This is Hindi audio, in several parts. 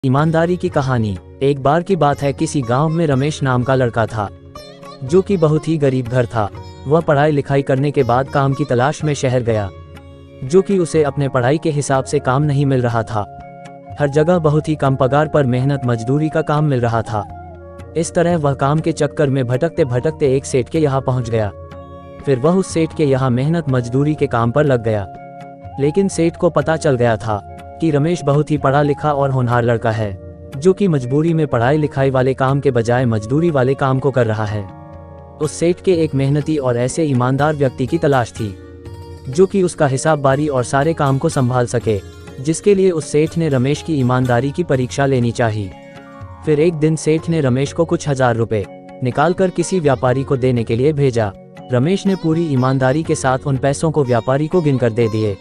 ईमानदारी की कहानी। एक बार की बात है, किसी गांव में रमेश नाम का लड़का था जो कि बहुत ही गरीब घर था। वह पढ़ाई लिखाई करने के बाद काम की तलाश में शहर गया, जो कि उसे अपने पढ़ाई के हिसाब से काम नहीं मिल रहा था। हर जगह बहुत ही कम पगार पर मेहनत मजदूरी का काम मिल रहा था। इस तरह वह काम के चक्कर में भटकते भटकते एक सेठ के यहाँ पहुँच गया। फिर वह उस सेठ के यहाँ मेहनत मजदूरी के काम पर लग गया। लेकिन सेठ को पता चल गया था कि रमेश बहुत ही पढ़ा लिखा और होनहार लड़का है, जो कि मजबूरी में पढ़ाई लिखाई वाले काम के बजाय मजदूरी वाले काम को कर रहा है। उस सेठ के एक मेहनती और ऐसे ईमानदार व्यक्ति की तलाश थी, जो कि उसका हिसाबबारी और सारे काम को संभाल सके, जिसके लिए उस सेठ ने रमेश की ईमानदारी की परीक्षा लेनी चाहिए। फिर एक दिन सेठ ने रमेश को कुछ हजार रुपए निकालकर किसी व्यापारी को देने के लिए भेजा। रमेश ने पूरी ईमानदारी के साथ उन पैसों को व्यापारी को गिनकर दे दिए।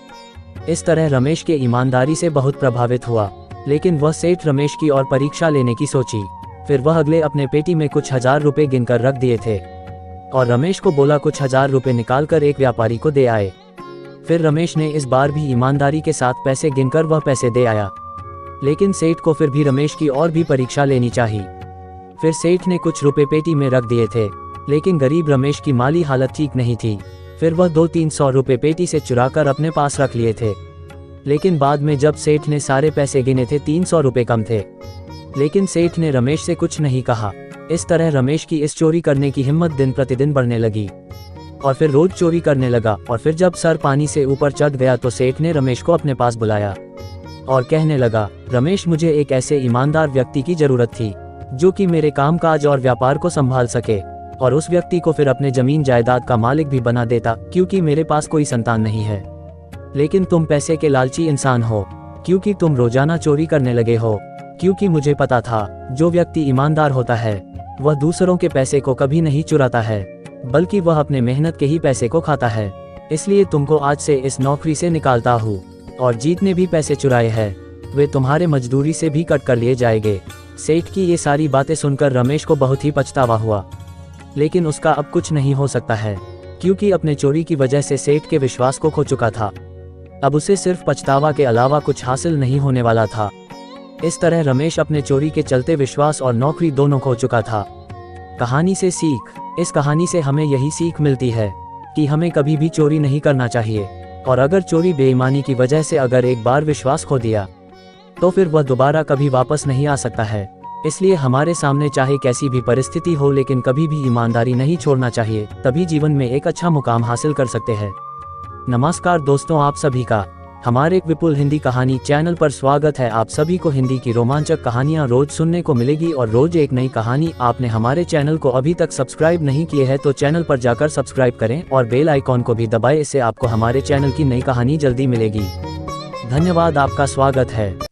इस तरह रमेश के ईमानदारी से बहुत प्रभावित हुआ, लेकिन वह सेठ रमेश की और परीक्षा लेने की सोची। फिर वह अगले अपने पेटी में कुछ हजार रुपए गिनकर रख दिए थे और रमेश को बोला कुछ हजार रुपए निकालकर एक व्यापारी को दे आए। फिर रमेश ने इस बार भी ईमानदारी के साथ पैसे गिनकर वह पैसे दे आया, लेकिन सेठ को फिर भी रमेश की और भी परीक्षा लेनी चाहिए। फिर सेठ ने कुछ रुपए पेटी में रख दिए थे, लेकिन गरीब रमेश की माली हालत ठीक नहीं थी। फिर वह 200-300 रुपए पेटी से चुराकर अपने पास रख लिए थे। लेकिन बाद में जब सेठ ने सारे पैसे गिने थे, 300 रुपए कम थे। लेकिन सेठ ने रमेश से कुछ नहीं कहा। इस तरह रमेश की इस चोरी करने की हिम्मत दिन प्रतिदिन बढ़ने लगी और फिर रोज चोरी करने लगा। और फिर जब सर पानी से ऊपर चढ़ गया तो सेठ ने रमेश को अपने पास बुलाया और कहने लगा, रमेश, मुझे एक ऐसे ईमानदार व्यक्ति की जरूरत थी जो कि मेरे कामकाज और व्यापार को संभाल सके और उस व्यक्ति को फिर अपने जमीन जायदाद का मालिक भी बना देता, क्योंकि मेरे पास कोई संतान नहीं है। लेकिन तुम पैसे के लालची इंसान हो, क्योंकि तुम रोजाना चोरी करने लगे हो। क्योंकि मुझे पता था जो व्यक्ति ईमानदार होता है वह दूसरों के पैसे को कभी नहीं चुराता है, बल्कि वह अपने मेहनत के ही पैसे को खाता है। इसलिए तुमको आज से इस नौकरी से निकालता हूँ। और जितने भी पैसे चुराए हैं वे तुम्हारे मजदूरी से भी कट कर लिए जाएंगे। सेठ की ये सारी बातें सुनकर रमेश को बहुत ही पछतावा हुआ, लेकिन उसका अब कुछ नहीं हो सकता है, क्योंकि अपने चोरी की वजह से सेठ के विश्वास को खो चुका था। अब उसे सिर्फ पछतावा के अलावा कुछ हासिल नहीं होने वाला था। इस तरह रमेश अपने चोरी के चलते विश्वास और नौकरी दोनों खो चुका था। कहानी से सीख। इस कहानी से हमें यही सीख मिलती है कि हमें कभी भी चोरी नहीं करना चाहिए, और अगर चोरी बेईमानी की वजह से अगर एक बार विश्वास खो दिया तो फिर वह दोबारा कभी वापस नहीं आ सकता है। इसलिए हमारे सामने चाहे कैसी भी परिस्थिति हो, लेकिन कभी भी ईमानदारी नहीं छोड़ना चाहिए, तभी जीवन में एक अच्छा मुकाम हासिल कर सकते हैं। नमस्कार दोस्तों, आप सभी का हमारे एक विपुल हिंदी कहानी चैनल पर स्वागत है। आप सभी को हिंदी की रोमांचक कहानियां रोज सुनने को मिलेगी और रोज एक नई कहानी। आपने हमारे चैनल को अभी तक सब्सक्राइब नहीं किए हैं तो चैनल पर जाकर सब्सक्राइब करें और बेल आइकॉन को भी दबाएं, इससे आपको हमारे चैनल की नई कहानी जल्दी मिलेगी। धन्यवाद, आपका स्वागत है।